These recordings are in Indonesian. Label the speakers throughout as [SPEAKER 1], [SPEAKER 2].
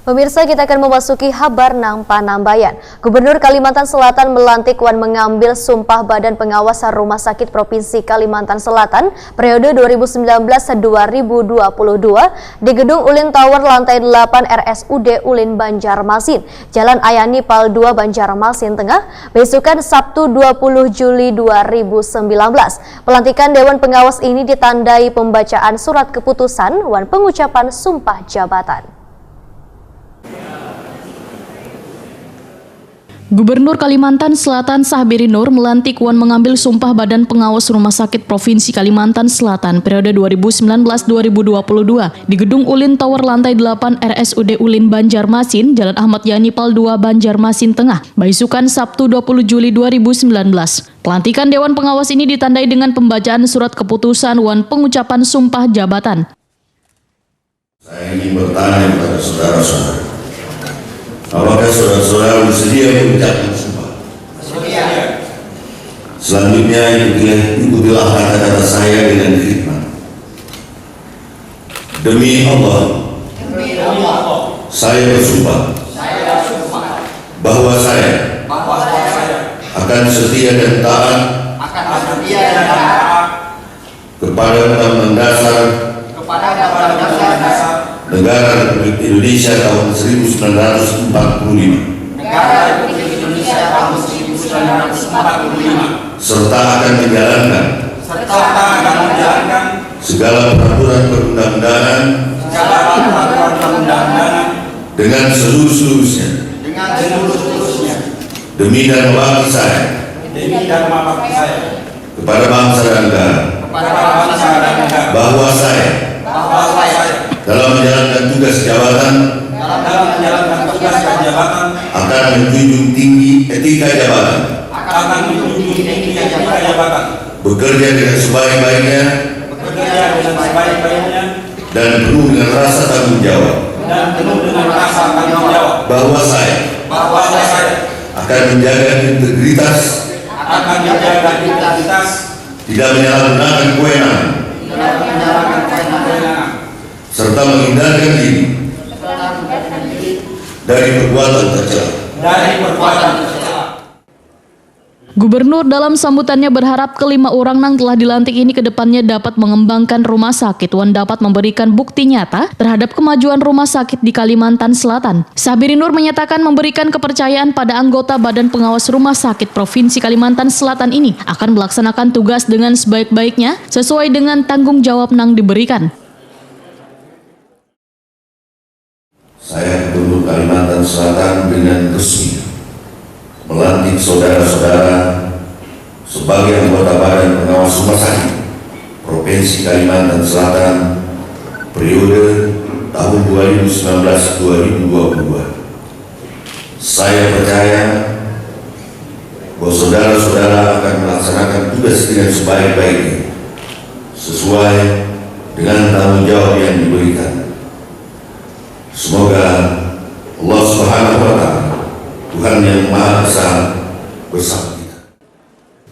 [SPEAKER 1] Pemirsa, kita akan memasuki kabar nang Panambayan. Gubernur Kalimantan Selatan melantik Wan mengambil sumpah Badan Pengawas Rumah Sakit Provinsi Kalimantan Selatan periode 2019-2022 di Gedung Ulin Tower lantai 8 RSUD Ulin Banjarmasin, Jalan Ayani Pal 2 Banjarmasin Tengah, besokan Sabtu 20 Juli 2019. Pelantikan Dewan Pengawas ini ditandai pembacaan surat keputusan Wan pengucapan sumpah jabatan.
[SPEAKER 2] Gubernur Kalimantan Selatan Sahbiri Nur melantik Wan mengambil sumpah Badan Pengawas Rumah Sakit Provinsi Kalimantan Selatan periode 2019-2022 di Gedung Ulin Tower lantai 8 RSUD Ulin Banjarmasin, Jalan Ahmad Yani Pal 2 Banjarmasin Tengah, Baisukan Sabtu 20 Juli 2019. Pelantikan Dewan Pengawas ini ditandai dengan pembacaan surat keputusan Wan pengucapan sumpah jabatan.
[SPEAKER 3] Saya ingin bertanya kepada saudara-saudara, apakah saudara-saudara bersedia mengucapkan sumpah? Bersedia. Selanjutnya ikutilah kata-kata saya dengan khidmat. Demi Allah, saya bersumpah bahwa saya akan setia dan taat kepada Undang-Undang Dasar Negara Republik Indonesia tahun 1945. Serta akan menjalankan segala peraturan perundang-undangan dengan seluruh-seluruhnya. Demi dan mengabdi saya kepada bangsa dan negara, bahwa saya dalam menjalankan tugas jabatan akan menjunjung tinggi etika jabatan, bekerja dengan sebaik-baiknya dan penuh dengan rasa tanggung jawab, bahwa saya akan menjaga integritas, tidak menyalahgunakan kewenangan, serta menghindarkan diri dari perbuatan tercela.
[SPEAKER 2] Gubernur dalam sambutannya berharap kelima orang yang telah dilantik ini ke depannya dapat mengembangkan rumah sakit. Wan dapat memberikan bukti nyata terhadap kemajuan rumah sakit di Kalimantan Selatan. Sahbiri Nur menyatakan memberikan kepercayaan pada anggota Badan Pengawas Rumah Sakit Provinsi Kalimantan Selatan ini akan melaksanakan tugas dengan sebaik-baiknya sesuai dengan tanggung jawab yang diberikan.
[SPEAKER 3] Saya Gubernur Kalimantan Selatan dengan resmi melantik saudara-saudara sebagai anggota Badan Pengawas Rumah Sakit Provinsi Kalimantan Selatan periode tahun 2019-2022. Saya percaya bahwa saudara-saudara akan melaksanakan tugas dengan sebaik-baiknya sesuai dengan tanggung jawab yang diberikan. Semoga Allah Subhanahu wa Ta'ala, Tuhan yang Maha Esa, bersama kita.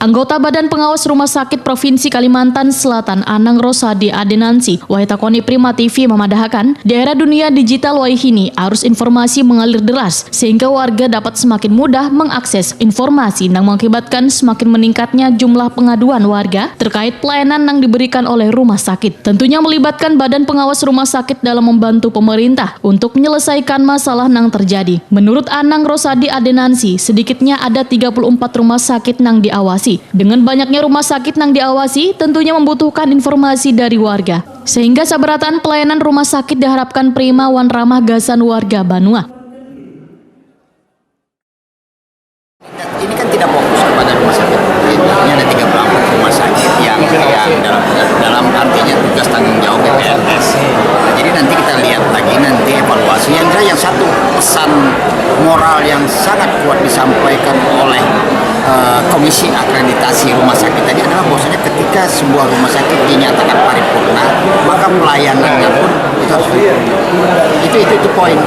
[SPEAKER 2] Anggota Badan Pengawas Rumah Sakit Provinsi Kalimantan Selatan Anang Rosadi Adenansi Waitakoni Prima TV memadahkan di era dunia digital waihini arus informasi mengalir deras sehingga warga dapat semakin mudah mengakses informasi yang mengakibatkan semakin meningkatnya jumlah pengaduan warga terkait pelayanan yang diberikan oleh rumah sakit. Tentunya melibatkan Badan Pengawas Rumah Sakit dalam membantu pemerintah untuk menyelesaikan masalah yang terjadi. Menurut Anang Rosadi Adenansi, sedikitnya ada 34 rumah sakit yang diawasi. Dengan banyaknya rumah sakit yang diawasi, tentunya membutuhkan informasi dari warga. Sehingga sabaratan pelayanan rumah sakit diharapkan prima wan ramah gasan warga Banua.
[SPEAKER 4] Ini kan tidak fokus kepada rumah sakit. Ini ada 34 rumah sakit yang dalam artinya tugas tanggung jawab BPNS. Nah, jadi nanti kita lihat lagi nanti evaluasi yang satu pesan moral yang sangat kuat disampaikan oleh Komisi Akreditasi Rumah Sakit tadi adalah bahwasanya ketika sebuah rumah sakit dinyatakan paripurna, maka pelayanannya pun itu harus itu poin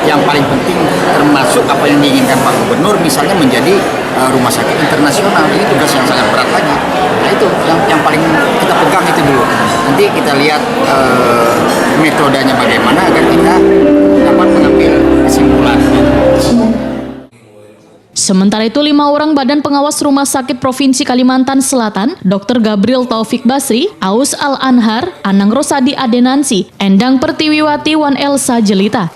[SPEAKER 4] yang paling penting, termasuk apa yang diinginkan Pak Gubernur misalnya menjadi rumah sakit internasional. Ini tugas yang sangat berat lagi. Nah itu yang paling kita pegang itu dulu. Nanti kita lihat metodenya bagaimana agar kita dapat mengambil
[SPEAKER 2] Sementara itu 5 orang Badan Pengawas Rumah Sakit Provinsi Kalimantan Selatan, Dr. Gabriel Taufik Basri, Aus Al-Anhar, Anang Rosadi Adenansi, Endang Pertiwiwati Wan Elsa Jelita,